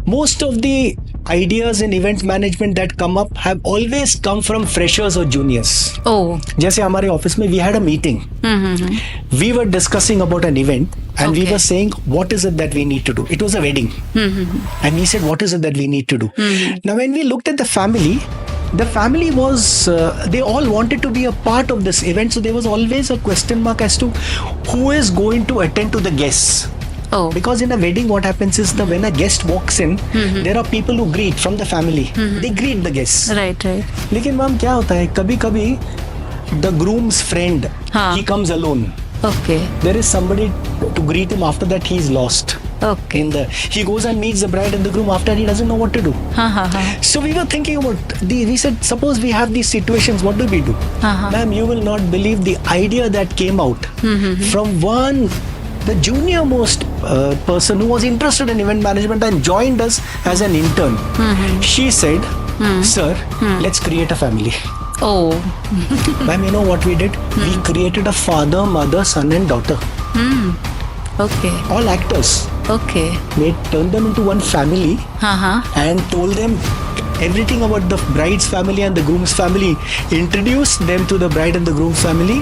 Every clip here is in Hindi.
most of the ideas in event management that come up have always come from freshers or juniors. Oh. जैसे हमारे ऑफिस में we had a meeting. We were discussing about an event and we were saying what is it that we need to do. It was a wedding. And we said what is it that we need to do. Now when we looked at the family was they all wanted to be a part of this event, so there was always a question mark as to who is going to attend to the guests. Oh. Because in a wedding what happens is that when a guest walks in, there are people who greet from the family. They greet the guests. Right. लेकिन मैम क्या होता है, कभी-कभी the groom's friend, he comes alone. Okay. There is somebody to greet him. After that he is lost. Okay. He goes and meets the bride and the groom. After that he doesn't know what to do. So we were thinking about we said, suppose we have these situations, what do we do? Ma'am, you will not believe the idea that came out from the junior most person who was interested in event management and joined us as an intern. She said, sir, let's create a family. Oh. Ma'am, you know what we did? We created a father, mother, son and daughter. Okay. All actors. Okay. We turned them into one family and told them everything about the bride's family and the groom's family. Introduced them to the bride and the groom's family.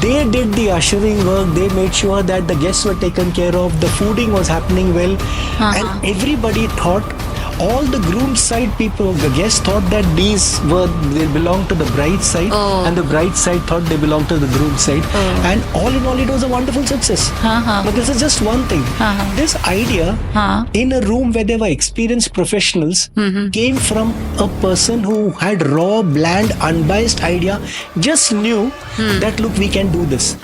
They did the ushering work. They made sure that the guests were taken care of. The fooding was happening well. And everybody thought, all the groom's side people, the guests thought that they belonged to the bride's side, and the bride's side thought they belonged to the groom's side. And all in all, it was a wonderful success. But this is just one thing. This idea in a room where there were experienced professionals came from a person who had raw, bland, unbiased idea, just knew that look, we can do this.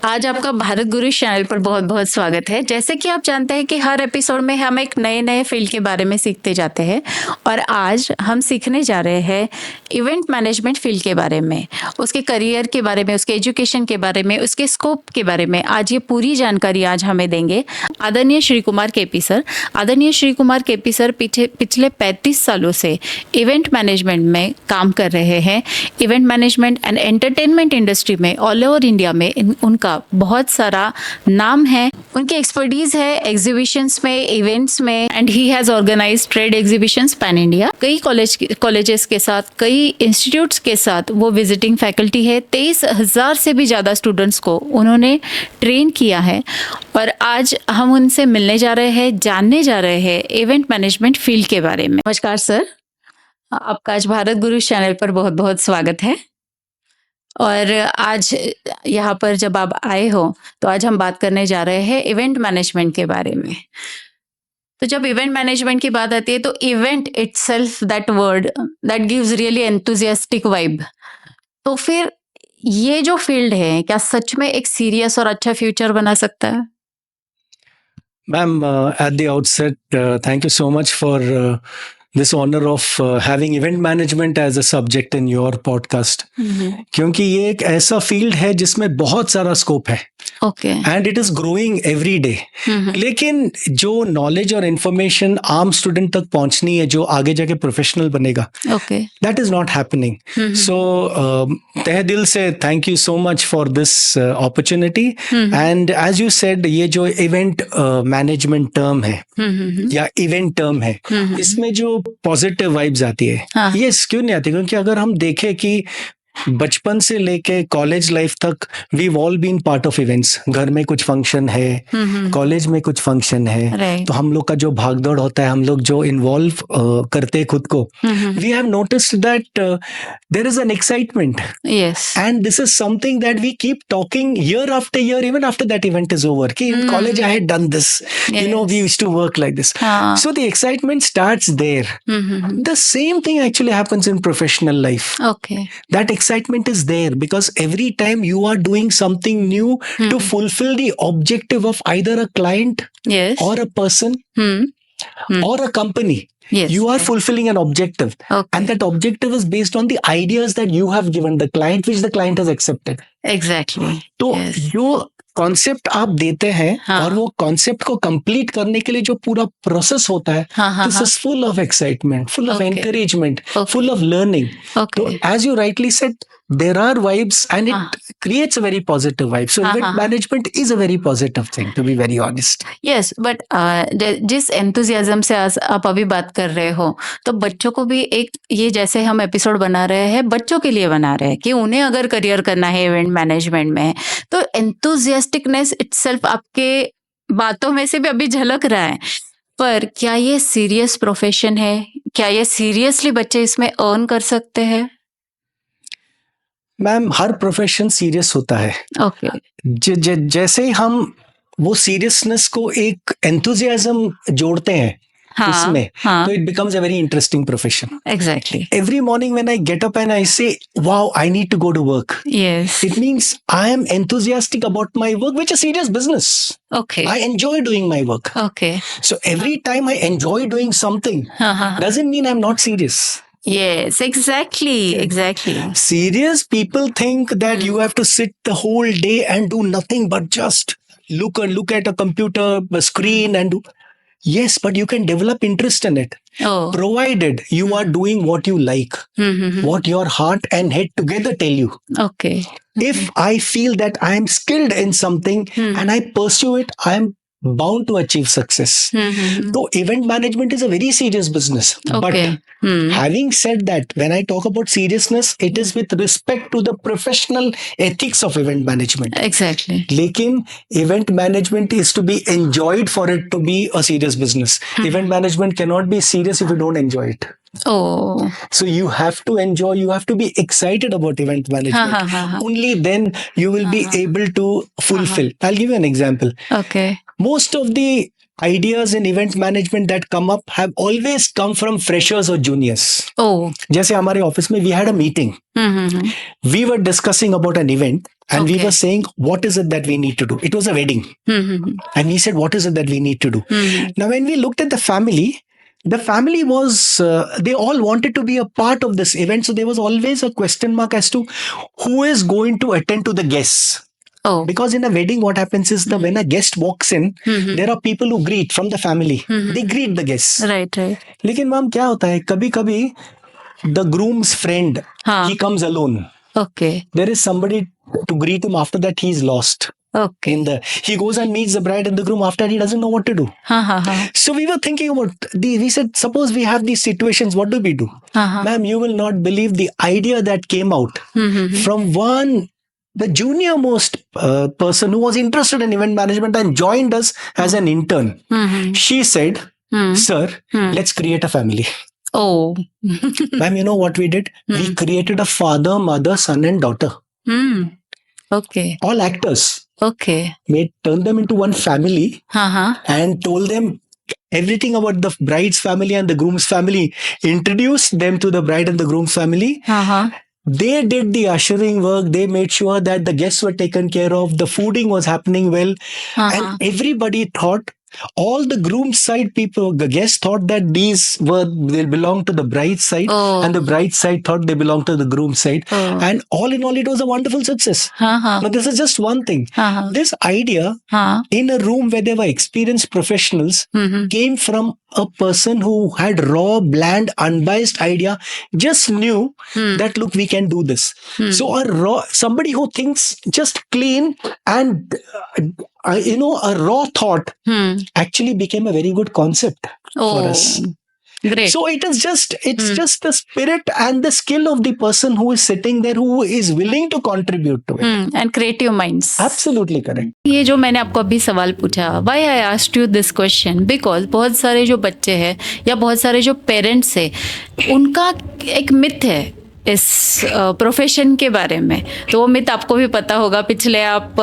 आज आपका भारत गुरु चैनल पर बहुत बहुत स्वागत है। जैसे कि आप जानते हैं कि हर एपिसोड में हम एक नए फील्ड के बारे में सीखते जाते हैं और आज हम सीखने जा रहे हैं इवेंट मैनेजमेंट फील्ड के बारे में, उसके करियर के बारे में, उसके एजुकेशन के बारे में, उसके स्कोप के बारे में। आज ये पूरी जानकारी आज हमें देंगे आदरणीय श्री कुमार केपी सर। आदरणीय श्री कुमार केपी सर पिछले 35 सालों से इवेंट मैनेजमेंट में काम कर रहे हैं। Event management and entertainment industry में ऑल ओवर इंडिया में उनका बहुत सारा नाम है। उनकी एक्सपर्टीज है एग्जीबिशंस में, इवेंट्स में, and he has organized trade exhibitions pan India. कई कॉलेजेस के साथ, कई इंस्टीट्यूट्स के साथ वो विजिटिंग फैकल्टी है। 23,000 से भी ज़्यादा स्टूडेंट्स को उन्होंने ट्रेन किया है और आज हम उनसे मिलने जा रहे हैं, जानने जा रहे हैं इवेंट मैनेजमेंट फील्ड के बारे में। नमस्कार सर, आपका आज भारत गुरु चैनल पर बहुत बहुत स्वागत है। और आज यहाँ पर जब आप आए हो तो आज हम बात करने जा रहे हैं इवेंट मैनेजमेंट के बारे में। तो जब इवेंट मैनेजमेंट की बात आती है तो event itself, that word that gives really enthusiastic vibe. तो फिर ये जो फील्ड है, क्या सच में एक सीरियस और अच्छा फ्यूचर बना सकता है? Ma'am, at the outset, thank you so much for this honor of having event management as a subject in your podcast. क्योंकि ये एक ऐसा फील्ड है जिसमें बहुत सारा स्कोप है and it is growing every day. लेकिन जो नॉलेज और इंफॉर्मेशन आम स्टूडेंट तक पहुंचनी है, जो आगे जाके प्रोफेशनल बनेगा, that is not happening. So तहे दिल से thank you so much for this opportunity. And as you said, ये जो इवेंट मैनेजमेंट टर्म है या इवेंट टर्म है, इसमें जो पॉजिटिव वाइब्स आती है, ये क्यों नहीं आती? क्योंकि अगर हम देखें कि बचपन से लेके कॉलेज लाइफ तक we all been part of events. घर में कुछ फंक्शन है, कॉलेज में कुछ फंक्शन है, तो हम लोग का जो भागदौड़ होता है, हम लोग जो इन्वॉल्व करते हैं खुद को, we have noticed that there is an excitement and this is something that we keep talking year after year, even after that event is over, कि in college I had done this, you know, we used to work like this. So the excitement starts there. The same thing actually happens in professional life. That excitement is there because every time you are doing something new to fulfill the objective of either a client or a person or a company. You are fulfilling an objective, and that objective is based on the ideas that you have given the client, which the client has accepted. Exactly. तो जो कॉन्सेप्ट आप देते हैं हाँ। और वो कॉन्सेप्ट को कंप्लीट करने के लिए जो पूरा प्रोसेस होता है, हाँ, this is full of excitement, full of Okay. Encouragement, Okay. Full of learning. Okay. So as you rightly said, there are vibes and it हाँ. creates a very positive vibe. So हाँ, event हाँ. management is a very positive thing, to be very honest. Yes but जिस एंथुजियाज्म से आज आप अभी बात कर रहे हो, तो बच्चों को भी एक, ये जैसे हम एपिसोड बना रहे हैं बच्चों के लिए बना रहे हैं कि उन्हें अगर करियर करना है इवेंट मैनेजमेंट में, तो एंथुजियास्टिकनेस इटसेल्फ आपके बातों में से भी अभी झलक रहा है. पर क्या ये सीरियस प्रोफेशन है? क्या ये सीरियसली बच्चे इसमें अर्न कर सकते हैं? मैम, हर प्रोफेशन सीरियस होता है. ओके. जैसे हम वो सीरियसनेस को एक एंथुजियाज्म जोड़ते हैं हाँ. इसमें, हाँ. तो it becomes a very interesting profession. Exactly. Every morning when I get up and I say, wow, I need to go to work, yes. it means I am enthusiastic about my work, which is serious business. Okay. I enjoy doing my work. Okay. So every time I enjoy doing something, हाँ हाँ. doesn't mean I'm not serious. Yes, exactly. Serious people think that you have to sit the whole day and do nothing but just look at a computer, a screen and do. Yes, but you can develop interest in it, Oh. provided you are doing what you like, Mm-hmm. what your heart and head together tell you. Okay. If I feel that I am skilled in something and I pursue it, I am bound to achieve success. Mm-hmm. So event management is a very serious business. Okay. But having said that, when I talk about seriousness, it is with respect to the professional ethics of event management. Exactly. Lekin event management is to be enjoyed for it to be a serious business. Event management cannot be serious if you don't enjoy it. Oh. So you have to enjoy, you have to be excited about event management. Ha, ha, ha. Only then you will be able to fulfill. I'll give you an example. Okay. Most of the ideas in event management that come up have always come from freshers or juniors. Oh. जैसे हमारे ऑफिस में we had a meeting. Mm-hmm. We were discussing about an event and we Okay. were saying what is it that we need to do. It was a wedding. Mm-hmm. And we said what is it that we need to do. Mm-hmm. Now when we looked at the family was, they all wanted to be a part of this event. So there was always a question mark as to who is going to attend to the guests. Oh. Because in a wedding, what happens is that when a guest walks in, Mhm. there are people who greet from the family. Mhm. They greet the guests. Right. लेकिन मैम क्या होता है, कभी-कभी the groom's friend, हाँ. he comes alone. Okay. There is somebody to greet him. After that, he's lost. Okay. He goes and meets the bride and the groom. After that, he doesn't know what to do. Ha. So we were thinking about we said, suppose we have these situations, what do we do? Ha. Ma'am, you will not believe the idea that came out Mm-hmm. from the junior most person who was interested in event management and joined us as an intern. Mm-hmm. She said, Mm. sir, let's create a family. Oh. Ma'am, you know what we did? We created a father, mother, son and daughter. Okay. All actors. Okay. Turned them into one family Ha. and told them everything about the bride's family and the groom's family. Introduced them to the bride and the groom's family. Ha. They did the ushering work. They made sure that the guests were taken care of. The fooding was happening well. And everybody thought, all the groom side people, the guests thought that they belong to the bride's side. Oh. And the bride's side thought they belong to the groom's side. Oh. And all in all, it was a wonderful success. Ha. Now, this is just one thing. Ha. This idea in a room where there were experienced professionals Mm-hmm. came from a person who had raw, bland, unbiased idea, just knew that, look, we can do this. So somebody who thinks just clean and, a raw thought actually became a very good concept for us. Great. So it's just the spirit and the skill of the person who is sitting there, who is willing to contribute to it. And creative minds. Absolutely correct. ये जो मैंने आपको अभी सवाल पूछा, why I asked you this question, because बहुत सारे जो बच्चे हैं या बहुत सारे जो पेरेंट्स हैं, उनका एक मिथ है इस प्रोफेशन के बारे में. तो वो मिथ आपको भी पता होगा. पिछले आप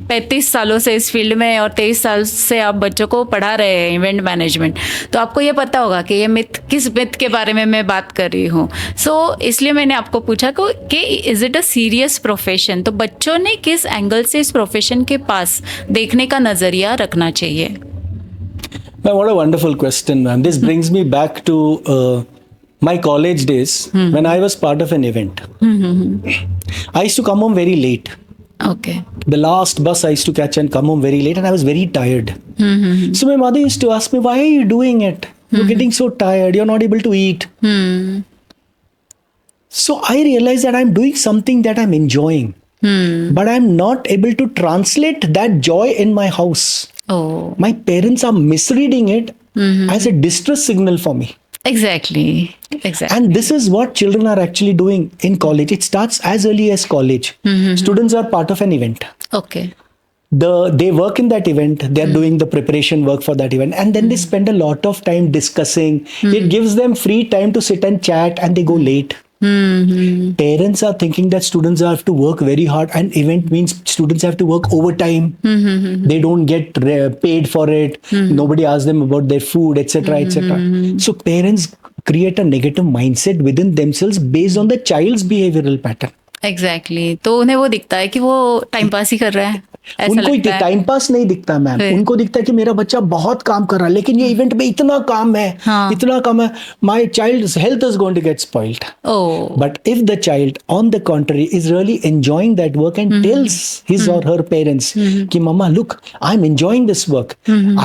35 सालों से इस फील्ड में और 23 साल से आप बच्चों को पढ़ा रहे हैं इवेंट मैनेजमेंट. तो आपको ये पता होगा कि ये मिथ, किस मिथ के बारे में मैं बात कर रही हूँ. सो इसलिए मैंने आपको पूछा कि is it a serious profession. तो बच्चों ने किस एंगल से इस प्रोफेशन के पास देखने का नजरिया रखना चाहिए. What a wonderful question, ma'am. This brings me back to my college days when I was part of an event. I used to come home very late. Okay. The last bus I used to catch and come home very late, and I was very tired. So my mother used to ask me, "Why are you doing it? You're getting so tired. You're not able to eat." So I realized that I'm doing something that I'm enjoying, but I'm not able to translate that joy in my house. Oh, My parents are misreading it as a distress signal for me. exactly. And this is what children are actually doing in college. It starts as early as college. Students are part of an event. Okay. They work in that event. They're doing the preparation work for that event, and then they spend a lot of time discussing. It gives them free time to sit and chat, and they go late. Parents are thinking that students have to work very hard, and event means students have to work overtime. They don't get paid for it. Nobody asks them about their food, etc., etc. So parents create a negative mindset within themselves based on the child's behavioral pattern. Exactly तो उन्हें वो दिखता है कि वो टाइम पास ही कर रहा है, ऐसा उनको लगता है। टाइम पास नहीं दिखता मैम, फिर? उनको दिखता है कि मेरा बच्चा बहुत काम कर रहा है, लेकिन ये इवेंट में इतना काम है, हाँ। इतना काम है, my child's health is going to get spoiled. Oh, But if the child, on the contrary, is really enjoying that work and tells his or her parents, "Ki Mama, look, I'm enjoying this work.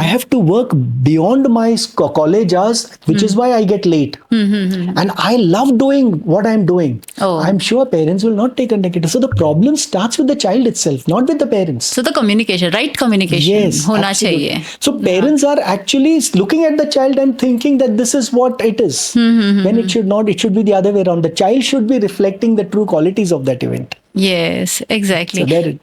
I have to work beyond my college hours, which is why I get late. And I love doing what I'm doing." Oh. I'm sure parents will not take a negative. So the problem starts with the child itself, not with the parents. so the communication, right communication Yes, होना absolutely. चाहिए. So parents are actually looking at the child and thinking that this is what it is. When it should not. It should be the other way around. The child should be reflecting the true qualities of that event. Yes, exactly. So there.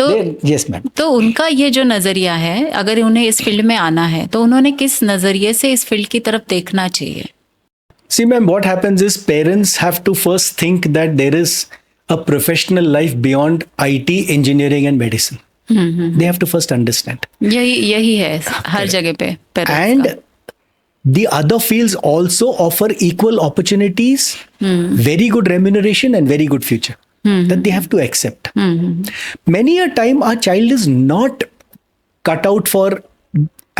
तो Yes, ma'am. तो उनका ये जो नजरिया है, अगर उन्हें इस फील्ड में आना है तो उन्होंने किस नजरिए से इस फील्ड की तरफ देखना चाहिए? See, ma'am, what happens is parents have to first think that there is a professional life beyond IT, engineering, and medicine. They have to first understand. यही है हर जगह पे parents And का. the other fields also offer equal opportunities, very good remuneration, and very good future that they have to accept. Many a time our child is not cut out for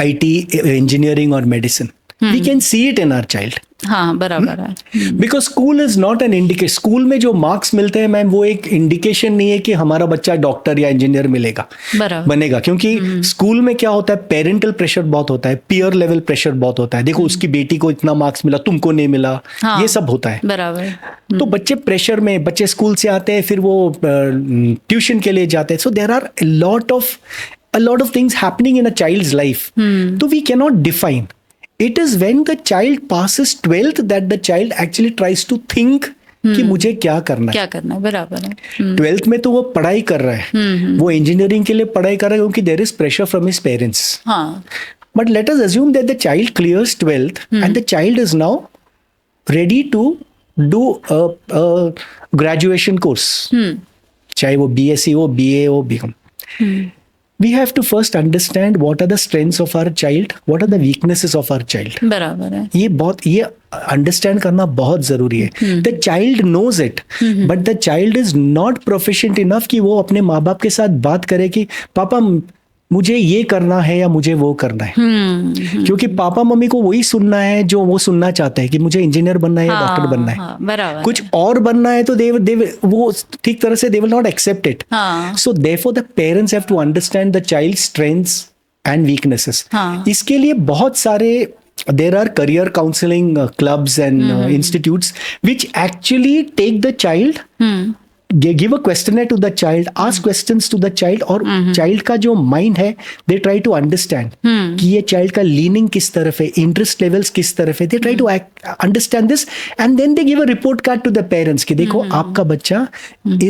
IT, engineering, or medicine. We can see it in our child. हाँ बराबर है. Because school is not an indication. School में जो मार्क्स मिलते हैं मैम, वो एक इंडिकेशन नहीं है कि हमारा बच्चा डॉक्टर या इंजीनियर मिलेगा बराबर. बनेगा. क्योंकि स्कूल में क्या होता है, पेरेंटल प्रेशर बहुत होता है, पीयर लेवल प्रेशर बहुत होता है. देखो उसकी बेटी को इतना मार्क्स मिला, तुमको नहीं मिला. हाँ, ये सब होता है. बराबर. तो बच्चे प्रेशर में, बच्चे स्कूल से आते हैं, फिर वो ट्यूशन के लिए जाते हैं. So there are a lot of things happening in a child's life. So we cannot define. It is when the child passes 12th that the child actually tries to think कि मुझे क्या करना है. क्या करना है, बराबर है. 12th में तो वो पढ़ाई कर रहा है, वो इंजीनियरिंग के लिए पढ़ाई कर रहा है क्योंकि there is pressure from his parents. हाँ. But let us assume that the child clears 12th and the child is now ready to do a graduation course. चाहे वो BSc हो, BA हो, BCom. We have to first understand what are the strengths of our child, what are the weaknesses of our child. बराबर है. ये अंडरस्टैंड करना बहुत जरूरी है. The child knows it, but the child is not proficient enough कि वो अपने माँ बाप के साथ बात करे कि पापा मुझे ये करना है या मुझे वो करना है. क्योंकि पापा मम्मी को वही सुनना है जो वो सुनना चाहते हैं कि मुझे इंजीनियर बनना है या डॉक्टर बनना है. हाँ, बराबर. कुछ और बनना है तो वो ठीक तरह से they will not accept it. So therefore the parents have to understand the child strengths and weaknesses. इसके लिए बहुत सारे there are career counseling clubs and institutes which actually take the child, give a questionnaire to the child, ask questions to the child, और child का जो mind है they try to understand कि ये child का leaning किस तरफ है, interest levels किस तरफ है. They try to understand this and then they give a report card to the parents कि देखो आपका बच्चा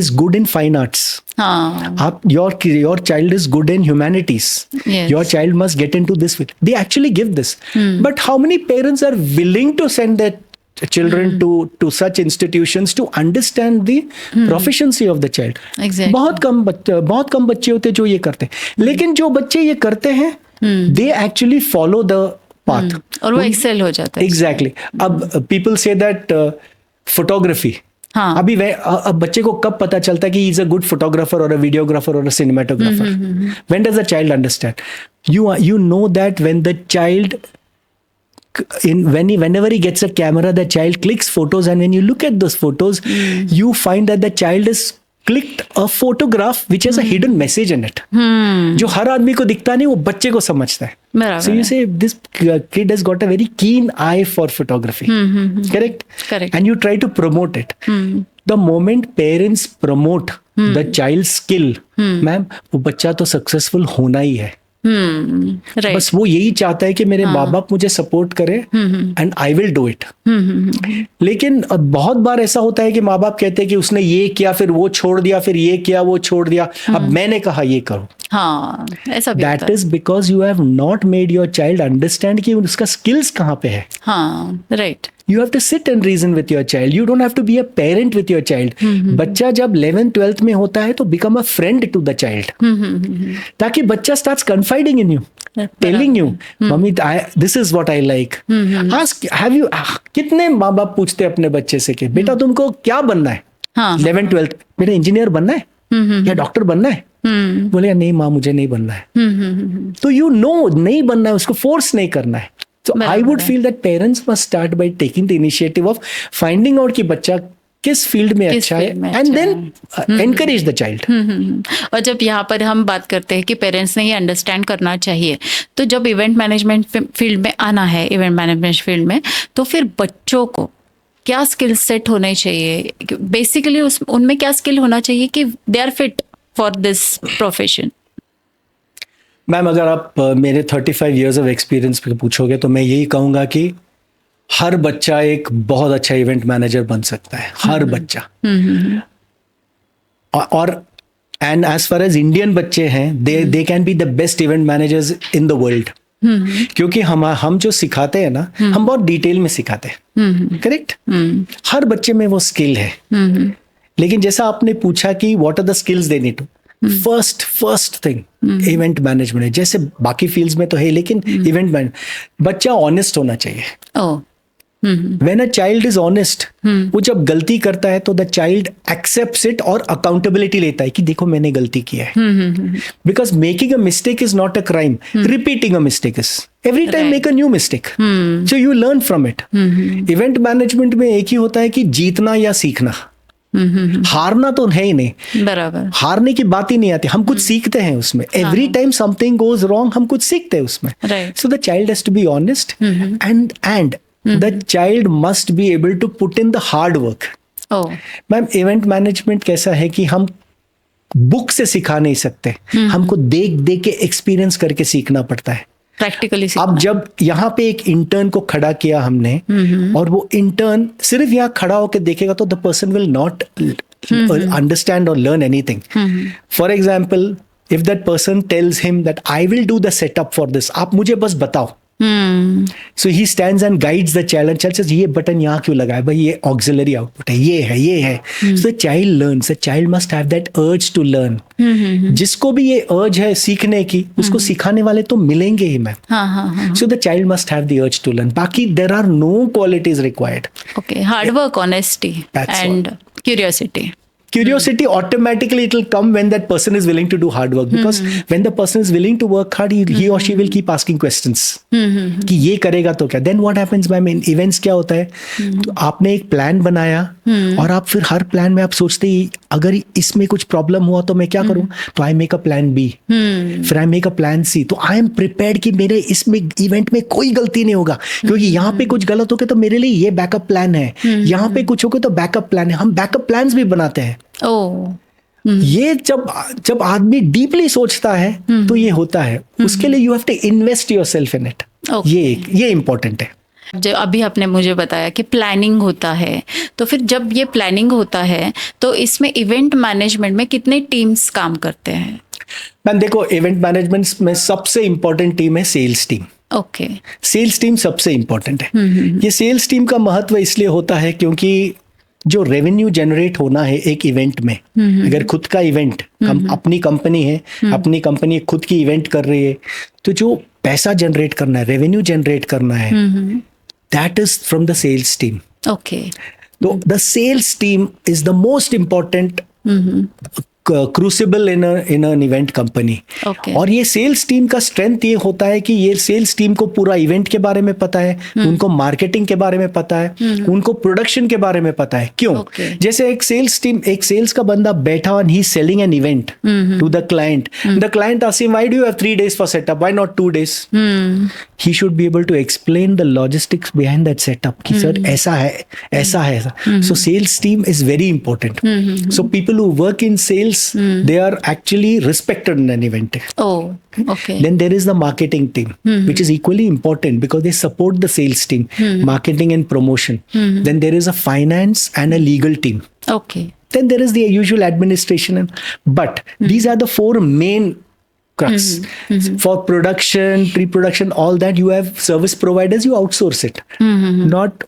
is good in fine arts. आप your child is good in humanities. Yes. Your child must get into this field. They actually give this. But how many parents are willing to send their children to such institutions to understand the proficiency of the child? Exactly. बहुत कम बच्चे होते हैं जो ये करते हैं. लेकिन जो बच्चे ये करते हैं they actually follow the path. और वो एक्सेल हो जाता है. Exactly. अब people say that photography. हाँ. अभी अब बच्चे को कब पता चलता है कि इज अ गुड फोटोग्राफर और अ वीडियोग्राफर और अ cinematographer? When does the child understand? You know that when the child whenever he gets a camera, the child clicks photos, and when you look at those photos, you find that the child is clicked a photograph which has a hidden message in it, जो हर आदमी को दिखता नहीं, वो बच्चे को समझता है. बराबर So you say this kid has got a very keen eye for photography. Correct? Correct. And you try to promote it. The moment parents promote the child's skill, ma'am वो बच्चा तो सक्सेसफुल होना ही है. राइट. बस वो यही चाहता है कि मेरे माँ बाप मुझे सपोर्ट करे and I will do it. लेकिन बहुत बार ऐसा होता है कि माँ बाप कहते हैं कि उसने ये किया फिर वो छोड़ दिया, फिर ये किया वो छोड़ दिया, अब मैंने कहा ये करो. हाँ, ऐसा भी that is because you have not made your child understand कि उसका स्किल्स कहाँ पे है. हाँ, right. You have to sit and reason with your child. You don't have to be a parent with your child. बच्चा जब 11th 12th में होता है तो become a friend to the child. ताकि बच्चा starts confiding in you, telling you, mummy this is what I like. Ask, have you, कितने माँ बाप पूछते हैं अपने बच्चे से कि बेटा तुमको क्या बनना है? 11th 12th मेरा इंजीनियर बनना है या डॉक्टर बनना है? बोले नहीं माँ मुझे नहीं बनना है. तो you know नहीं बनना है, उसको फोर्स नहीं करना है. So I would feel that parents must start by taking the initiative of finding out कि बच्चा किस फील्ड में अच्छा है and then encourage the child. और जब यहाँ पर हम बात करते हैं कि पेरेंट्स ने ये अंडरस्टैंड करना चाहिए, तो जब इवेंट मैनेजमेंट फील्ड में आना है, इवेंट मैनेजमेंट फील्ड में, तो फिर बच्चों को क्या स्किल सेट होने चाहिए? बेसिकली उनमें क्या स्किल होना चाहिए कि they are fit for this profession? Ma'am अगर आप मेरे 35 इयर्स ऑफ एक्सपीरियंस पे पूछोगे तो मैं यही कहूँगा कि हर बच्चा एक बहुत अच्छा इवेंट मैनेजर बन सकता है, हर बच्चा. और and as far as Indian बच्चे हैं, they can be the best event managers in the world. क्योंकि हम जो सिखाते हैं ना, हम बहुत डिटेल में सिखाते हैं. करेक्ट? हर बच्चे में वो स्किल है. लेकिन जैसा आपने पूछा कि what are the skills they need to, first thing event management है. जैसे बाकी फील्ड्स में तो है, लेकिन इवेंट मैनेज बच्चा ऑनेस्ट होना चाहिए. When a child is honest, वो जब गलती करता है तो द चाइल्ड एक्सेप्ट्स इट और अकाउंटेबिलिटी लेता है कि देखो मैंने गलती किया है. Because making a mistake is not a crime, repeating a mistake is. Every time make a new mistake, so you learn from it. Event management में एक ही होता है कि जीतना या सीखना. हारना तो है ही नहीं. बराबर. हारने की बात ही नहीं आती. हम कुछ सीखते हैं उसमें. Every time something goes wrong, हम कुछ सीखते हैं उसमें. So the child has to be honest and the child must be able to put in the hard work. Ma'am event management कैसा है कि हम बुक से सिखा नहीं सकते, हमको देख देख के एक्सपीरियंस करके सीखना पड़ता है. प्रैक्टिकली. अब जब यहाँ पे एक इंटर्न को खड़ा किया हमने, और वो इंटर्न सिर्फ यहाँ खड़ा होकर देखेगा तो the person will not understand और learn anything. For example, if that person tells him that I will do the setup for this, आप मुझे बस बताओ. So he stands and guides the child and says ये बटन यहाँ क्यों लगा है भाई, ये auxiliary output है, ये है. So the child learns. The child must have that urge to learn. जिसको भी ये urge है सीखने की, उसको सिखाने वाले तो मिलेंगे ही ma'am. So the child must have the urge to learn. बाकी there are no qualities required. Okay, hard work, honesty, and curiosity. Curiosity automatically it will come when that person is willing to do hard work, because when the person is willing to work hard, he or she will keep asking questions कि ये करेगा तो क्या. Then what happens ma'am in events क्या होता है, तो आपने एक प्लान बनाया और आप फिर हर प्लान में आप सोचते ही अगर इसमें कुछ प्रॉब्लम हुआ तो मैं क्या करूं, तो I make a plan B, फिर I make a plan C. तो आई एम प्रिपेयर्ड कि मेरे इसमें इवेंट में कोई गलती नहीं होगा, क्योंकि यहाँ पे कुछ गलत हो गया तो मेरे लिए ये बैकअप प्लान है, यहाँ पे कुछ हो गया तो बैकअप प्लान है. हम बैकअप प्लान्स भी बनाते हैं. ये जब आदमी डीपली सोचता है तो ये होता है. उसके लिए you have to invest yourself in it. ये इंपॉर्टेंट है. जो अभी आपने मुझे बताया कि प्लानिंग होता है, तो फिर जब ये प्लानिंग होता है तो इसमें इवेंट मैनेजमेंट में कितने टीम्स काम करते हैं? मैम देखो, इवेंट मैनेजमेंट में सबसे इंपॉर्टेंट टीम है sales team. Okay. Sales team सबसे इंपॉर्टेंट है. ये सेल्स टीम का महत्व इसलिए होता है क्योंकि जो रेवेन्यू जनरेट होना है एक इवेंट में, अगर खुद का इवेंट, अपनी कंपनी है, अपनी कंपनी खुद की इवेंट कर रही है, तो जो पैसा जनरेट करना है, रेवेन्यू जनरेट करना है, that is from the sales team. Okay. तो the sales team is the most important crucible in an event company. Okay. और ये सेल्स टीम का स्ट्रेंथ ये होता है कि ये सेल्स टीम को पूरा इवेंट के बारे में पता है, उनको मार्केटिंग के बारे में पता है, उनको प्रोडक्शन के बारे में पता है। क्यों? Okay. जैसे एक सेल्स का बंदा बैठा और he selling an event to the client asks him why do you have 3 days for setup, why not 2 days? He should be able to explain the logistics behind that setup कि सर ऐसा है ऐसा है ऐसा। So sales team is very important. So people who work in sales they are actually respected in an event. Oh, okay. Then there is the marketing team which is equally important because they support the sales team, marketing and promotion. Then there is a finance and a legal team. Okay. Then there is the usual administration but these are the 4 main crux. For production, pre-production, all that you have service providers, you outsource it. Not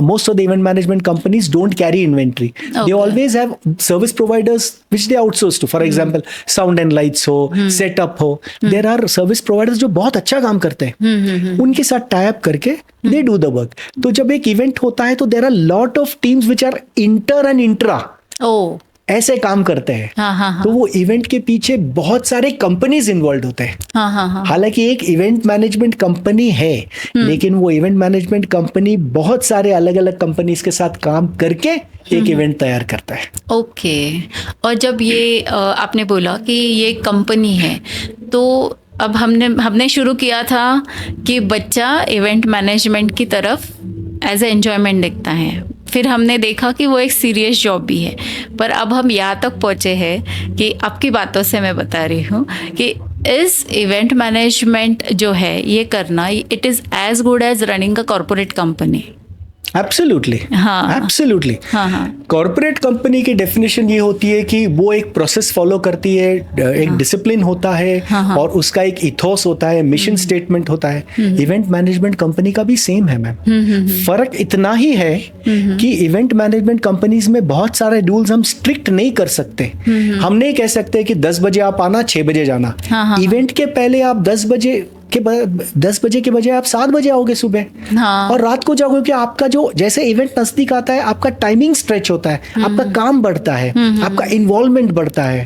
most of the event management companies don't carry inventory. Okay. They always have service providers which they outsource to. For example, sound and lights हो, setup हो. There are service providers जो बहुत अच्छा काम करते हैं. उनके साथ tie up करके they do the work. तो जब एक event होता है तो there are lot of teams which are inter and intra. Oh. ऐसे काम करते हैं। हाँ. तो वो इवेंट के पीछे बहुत सारे कंपनीज इन्वॉल्व होते हैं। हाँ. हालांकि एक इवेंट मैनेजमेंट कंपनी है लेकिन वो इवेंट मैनेजमेंट कंपनी बहुत सारे अलग अलग कंपनीज के साथ काम करके एक इवेंट तैयार करता है। ओके। और जब ये आपने बोला कि ये कंपनी है तो अब हमने शुरू किया था कि बच्चा इवेंट मैनेजमेंट की तरफ एज ए एंजॉयमेंट देखता है, फिर हमने देखा कि वो एक सीरियस जॉब भी है, पर अब हम यहाँ तक पहुँचे हैं कि आपकी बातों से मैं बता रही हूँ कि इस इवेंट मैनेजमेंट जो है ये करना it is as good as running a corporate company. Absolutely, हाँ, एब्सोल्युटली। हाँ। कॉर्पोरेट कंपनी की डेफिनेशन ये होती है कि वो एक प्रोसेस फॉलो करती है, एक डिसिप्लिन होता है और उसका एक इथोस होता है, मिशन स्टेटमेंट होता है। इवेंट मैनेजमेंट कंपनी का भी सेम है मैम। फर्क इतना ही है कि इवेंट मैनेजमेंट कंपनीज में बहुत सारे रूल्स हम स्ट्रिक्ट नहीं कर सकते। हम नहीं कह सकते कि 10 बजे आप आना, 6 बजे जाना। इवेंट के पहले आप 10 बजे के बजाय आप 7 बजे आओगे सुबह और रात को जाओगे कि आपका जो जैसे इवेंट नजदीक आता है आपका टाइमिंग स्ट्रेच होता है, आपका काम बढ़ता है, आपका इन्वॉल्वमेंट बढ़ता है,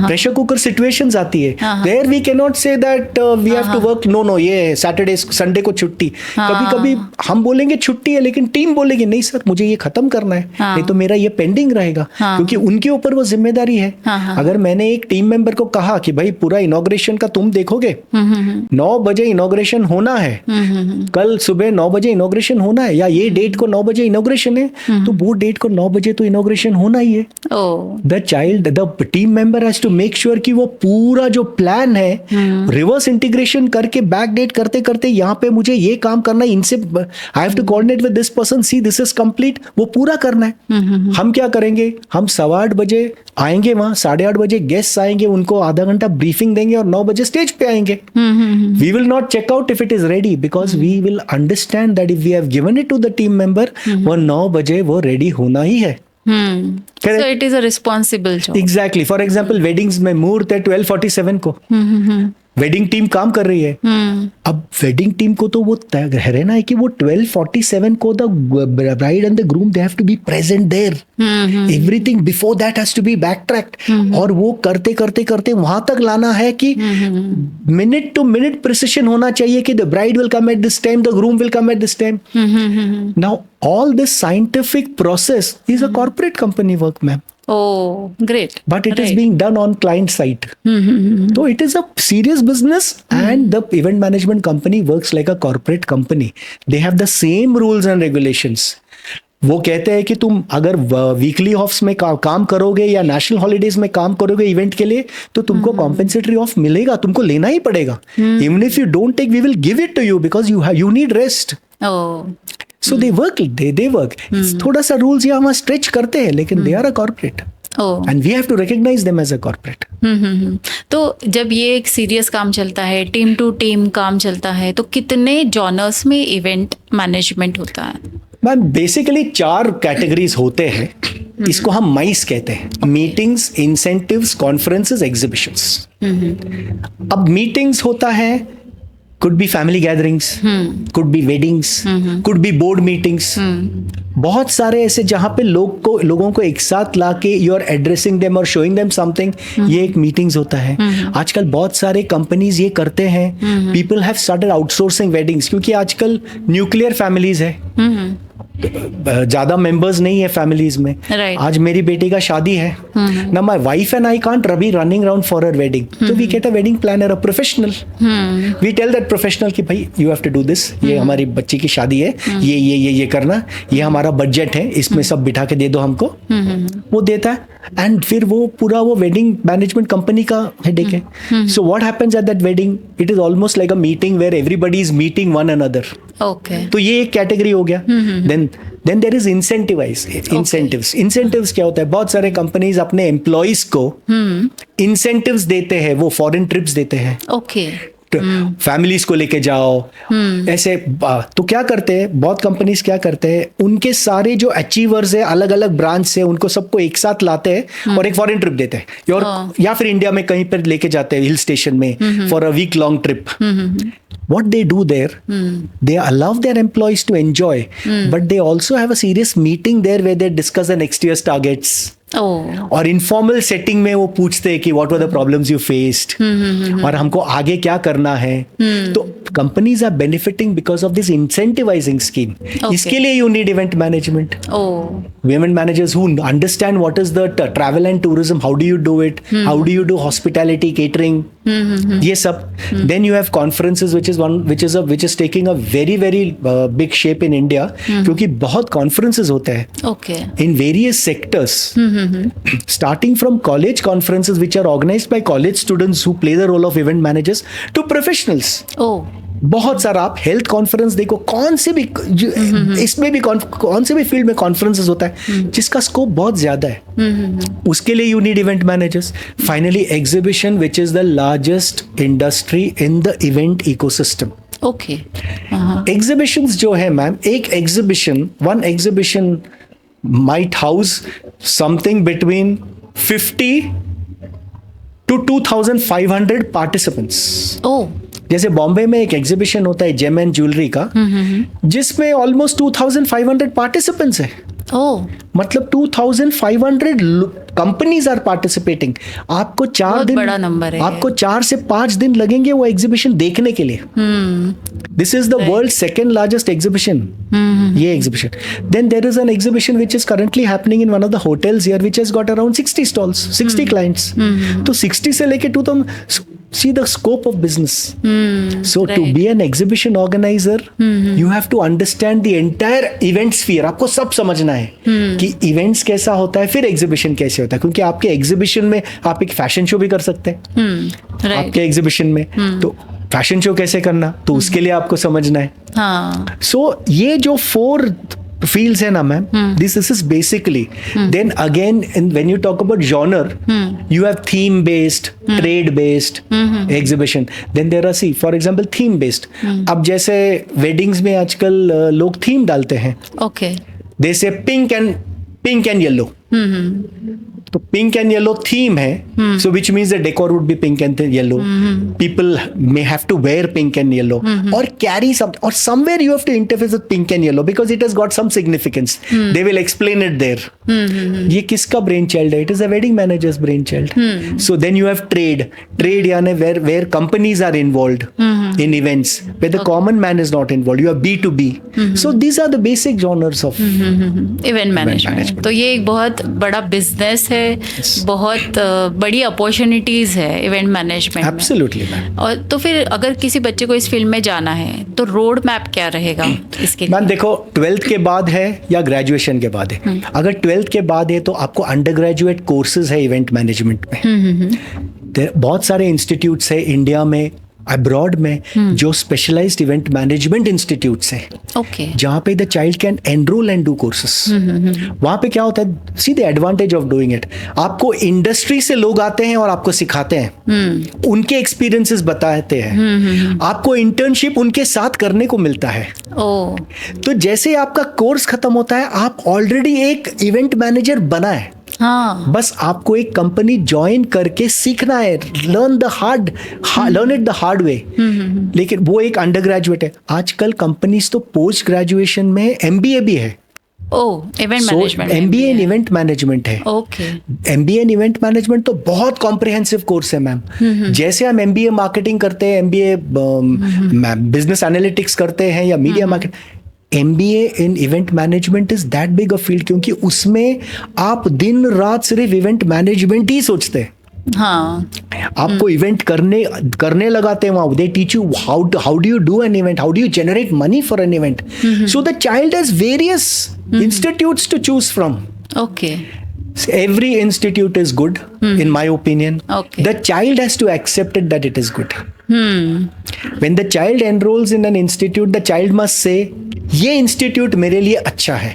प्रेशर कुकर सिचुएशंस आती है। There we can not say that we have to work, no ये सैटरडे संडे को छुट्टी। कभी कभी हम बोलेंगे छुट्टी है लेकिन टीम बोलेगी नहीं सर मुझे ये खत्म करना है, नहीं तो मेरा ये पेंडिंग रहेगा, क्योंकि उनके ऊपर वो जिम्मेदारी है। अगर मैंने एक टीम मेंबर को कहा कि भाई पूरा इनॉग्रेशन का तुम देखोगे, 9 बजे इनॉग्रेशन होना है, कल सुबह 9 बजे इनॉग्रेशन होना है, या ये डेट को 9 बजे इनॉग्रेशन है तो वो डेट को 9 बजे तो इनॉग्रेशन होना ही है। The team member has to make sure कि वो पूरा जो प्लान है रिवर्स इंटीग्रेशन करके बैक डेट करते करते यहाँ पे मुझे ये काम करना है, इनसे I have to coordinate with this person, see this is complete, वो पूरा करना है। हम क्या करेंगे, हम 8:15 बजे आएंगे वहां, 8:30 बजे गेस्ट आएंगे, उनको आधा घंटा ब्रीफिंग देंगे और 9 बजे स्टेज पे आएंगे। We will not check out if it is ready because we will understand that if we have given it to the team member, वो 9 बजे वो ready होना ही है। So it is a responsible job. Exactly. For example, weddings में मुहूर्त है 12:47 को, वेडिंग टीम काम कर रही है। अब वेडिंग टीम को तो वो तय रहना है कि वो 12:47 को the bride and the groom they have to be present there, everything before that has to be back tracked, और वो करते करते करते वहां तक लाना है कि मिनट टू मिनट प्रिसिशन होना चाहिए कि the bride will come at this time, the groom will come at this time. Now all this scientific process is a corporate company work ma'am. Oh, great. But it is being done on client side. So it is a serious business and the event management company works like a corporate company. They have the same rules and regulations. वो कहते हैं कि तुम अगर वीकली ऑफ्स में काम करोगे या नेशनल हॉलीडेज में काम करोगे इवेंट के लिए तो तुमको कॉम्पेंसेटरी ऑफ मिलेगा, तुमको लेना ही पड़ेगा। Even if you don't take, we will give it to you because you need rest. Oh. So they work. थोड़ा सा रूल्स यहाँ वहाँ स्ट्रेच करते हैं लेकिन they are a corporate. And we have to recognize them as a corporate. तो जब ये एक सीरियस काम चलता है, टीम टू टीम काम चलता है, तो कितने जॉनर्स में इवेंट मैनेजमेंट होता है? मैम बेसिकली 4 कैटेगरीज होते हैं, इसको हम माइस कहते हैं, मीटिंग्स, इंसेंटिव्स, कॉन्फ्रेंसेस, एग्जीबिशंस। अब मीटिंग्स होता है could be family gatherings, could be weddings, could be board meetings. बहुत सारे ऐसे जहाँ पे लोगों को एक साथ लाके you are addressing them or showing them something, ये एक मीटिंग्स होता है. आजकल बहुत सारे कंपनीज ये करते हैं. People have started outsourcing weddings क्योंकि आजकल न्यूक्लियर फैमिलीज है. ज्यादा मेंबर्स नहीं है फैमिलीज में. आज मेरी बेटी का शादी है ना, my wife and I can't be running around for her wedding, तो we get a wedding planner, a professional. We tell that professional कि भाई you have to do this, ये हमारी बच्ची की शादी है, ये करना, ये हमारा बजट है, इसमें सब बिठा के दे दो हमको. वो देता है एंड फिर वो पूरा वो वेडिंग मैनेजमेंट कंपनी का हेडेक है. So what happens at that wedding, it is almost like a meeting where everybody is meeting one another. Okay, तो ये एक कैटेगरी हो गया. Then there is incentives. Incentives क्या होता है, बहुत सारे कंपनीज अपने एम्प्लॉइज को इंसेंटिव्स देते हैं, वो फॉरेन ट्रिप्स देते हैं. ओके, फैमिलीज को लेके जाओ ऐसे. तो क्या करते हैं बहुत कंपनीज, क्या करते हैं, उनके सारे जो अचीवर्स है अलग अलग ब्रांच से, उनको सबको एक साथ लाते हैं और एक फॉरेन ट्रिप देते हैं, और या फिर इंडिया में कहीं पर लेके जाते हैं हिल स्टेशन में for a week long trip. What they do there, they allow their employees to enjoy, but they also have a serious meeting there where they discuss the next year's targets. और इनफॉर्मल सेटिंग में वो पूछते हैं कि what were the problems you faced और हमको आगे क्या करना है. तो companies are benefiting because of this incentivizing scheme. इसके लिए you need event management. Event managers who understand what is the travel and tourism, how do you do it, how do you do hospitality, catering, ये सब. Then you have conferences which is taking a very very big shape in India, क्योंकि बहुत कॉन्फ्रेंसेस होते हैं in various sectors. Starting from college conferences which are organized by college students who play the role of event managers to professionals. बहुत सारा आप हेल्थ कॉन्फ्रेंस देखो, कौन से भी इसमें भी कौन से भी फील्ड में कॉन्फ्रेंसेस होता है जिसका स्कोप बहुत ज्यादा है, उसके लिए you need event managers. Finally exhibition which is the largest industry in the event ecosystem. Okay, exhibitions जो है मैम, एक exhibition, one exhibition might house something between 50 to 2,500 participants. जैसे बॉम्बे में एक एग्जीबिशन होता है जेम एंड ज्वेलरी का, जिसमें ऑलमोस्ट 2,500 पार्टिसिपेंट्स है. मतलब 2,500 कंपनीज आर पार्टिसिपेटिंग. आपको 4 दिन, बड़ा नंबर है. आपको 4 से 5 दिन लगेंगे वो एग्जीबिशन देखने के लिए. This is the world second largest exhibition, ये exhibition. Then there is an exhibition which is currently happening in one of the hotels here which has got around 60 stalls, 60 clients. तो 60 से लेके 2000, see the scope of business. So to be an exhibition organizer, you have to understand the entire event sphere. आपको सब समझना है कि इवेंट्स कैसा होता है, फिर एग्जीबिशन कैसे होता है. क्योंकि आपके एग्जीबिशन में आप एक फैशन शो भी कर सकते हैं आपके एग्जीबिशन में. तो फैशन शो कैसे करना, तो उसके लिए आपको समझना है. सो ये जो 4 fields hai na ma'am, this is basically. Then again, when you talk about genre, you have theme based, trade based exhibition. Then there are, see for example theme based. अब जैसे weddings में आजकल लोग theme डालते हैं. They say pink and yellow. तो पिंक एंड येलो थीम है, so which means the decor would be pink and yellow. People may have to wear pink and yellow और कैरी सम, और somewhere you have to interface with pink and yellow because it has got some significance. They will explain it there. ये किसका ब्रेन चाइल्ड है? It is a wedding manager's brain child. So then you have trade यानी where companies are involved in events where the common man is not involved. You are B2B. So these are the basic genres of event management. तो ये एक बहुत बड़ा बिजनेस है, बहुत बड़ी अपॉर्चुनिटीज है इवेंट मैनेजमेंट. Absolutely, ma'am. और तो फिर अगर किसी बच्चे को इस फील्ड में जाना है तो रोड मैप क्या रहेगा इसके लिए? मैम देखो, 12th के बाद है या ग्रेजुएशन के बाद है. अगर 12th के बाद है तो आपको अंडर ग्रेजुएट कोर्सेज है इवेंट मैनेजमेंट में. बहुत सारे इंस्टीट्यूट्स है इंडिया में, अब्रॉड में, जो स्पेशलाइज्ड इवेंट मैनेजमेंट इंस्टीट्यूट्स हैं, जहाँ पे the child can enrol and do courses. वहाँ पे क्या होता है, see the advantage of doing it, आपको इंडस्ट्री से लोग आते हैं और आपको सिखाते हैं, उनके एक्सपीरियंसेस बताते हैं, आपको इंटर्नशिप उनके साथ करने को मिलता है. तो जैसे आपका कोर्स खत्म होता है, आप ऑलरेडी एक इवेंट मैनेजर बना है. हाँ बस आपको एक कंपनी ज्वाइन करके सीखना है, learn it the hard way. लेकिन वो एक अंडर ग्रेजुएट है। आजकल कंपनीज तो पोस्ट ग्रेजुएशन में एमबीए भी है। Event management, MBA in event management है। Okay. MBA in event management तो बहुत कॉम्प्रिहेंसिव कोर्स है मैम। जैसे हम एमबीए मार्केटिंग करते हैं, एमबीए बिजनेस एनालिटिक्स करते हैं या media market, MBA in event management is that big a field, क्योंकि उसमें आप दिन रात सिर्फ इवेंट मैनेजमेंट ही सोचते हैं। हाँ आपको इवेंट करने लगाते हैं वहां। They teach you how do you do an event, how do you generate money for an event. So the child has various institutes to choose from. Okay. Every institute is good, in my opinion. Okay. The child has to accept it that it is good. When the child enrolls in an institute, the child must say, ये institute मेरे लिए अच्छा है।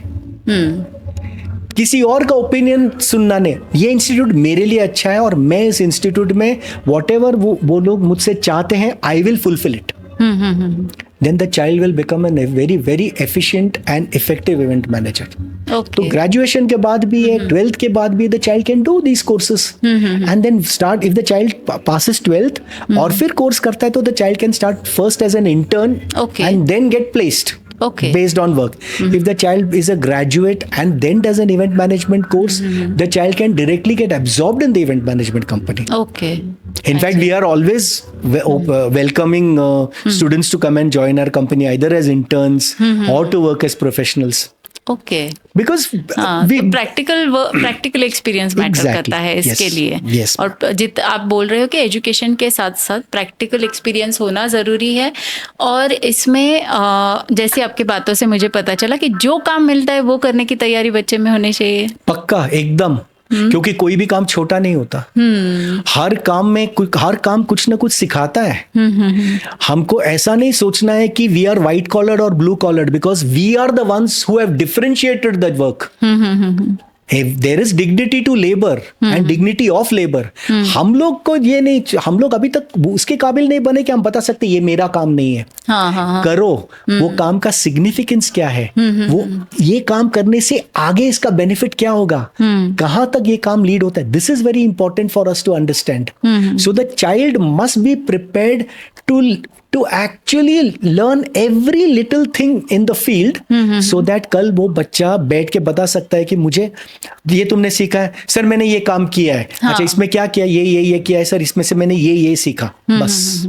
किसी और का ओपिनियन सुनना नहीं, ये इंस्टीट्यूट मेरे लिए अच्छा है और मैं इस इंस्टीट्यूट में whatever वो लोग मुझसे चाहते हैं, I will fulfill it. Then the child will become a very very efficient and effective event manager. Okay. तो ग्रेजुएशन के बाद भी है, 12th के बाद भी the child can do these courses and then start, if the child passes 12th और फिर कोर्स करता है तो the child can start first as an intern and then get placed. Okay. Based on work. If the child is a graduate and then does an event management course, the child can directly get absorbed in the event management company. Okay. In fact, we are always welcoming students to come and join our company either as interns or to work as professionals. Okay. Because तो प्रैक्टिकल एक्सपीरियंस मैटर करता है इसके लिए। Yes. और आप बोल रहे हो कि एजुकेशन के साथ साथ प्रैक्टिकल एक्सपीरियंस होना ज़रूरी है। और इसमें जैसे आपकी बातों से मुझे पता चला कि जो काम मिलता है वो करने की तैयारी बच्चे में होनी चाहिए। पक्का, एकदम। क्योंकि कोई भी काम छोटा नहीं होता। हर काम कुछ ना कुछ सिखाता है। हमको ऐसा नहीं सोचना है कि वी आर व्हाइट कॉलर और blue collar, because we are the ones who have differentiated that work. There is dignity to labour and dignity of labour. हम लोग को ये नहीं, हम लोग अभी तक उसके काबिल नहीं बने कि हम बता सकते ये मेरा काम नहीं है। करो, वो काम का सिग्निफिकेंस क्या है, वो ये काम करने से आगे इसका बेनिफिट क्या होगा, कहां तक ये काम लीड होता है। This is very important for us to understand. So the child must be prepared to actually learn every little thing in the field, so that कल वो बच्चा बैठ के बता सकता है कि मुझे ये तुमने सीखा है सर, मैंने ये काम किया है। अच्छा, इसमें क्या किया, ये किया है सर, इसमें से मैंने ये सीखा। बस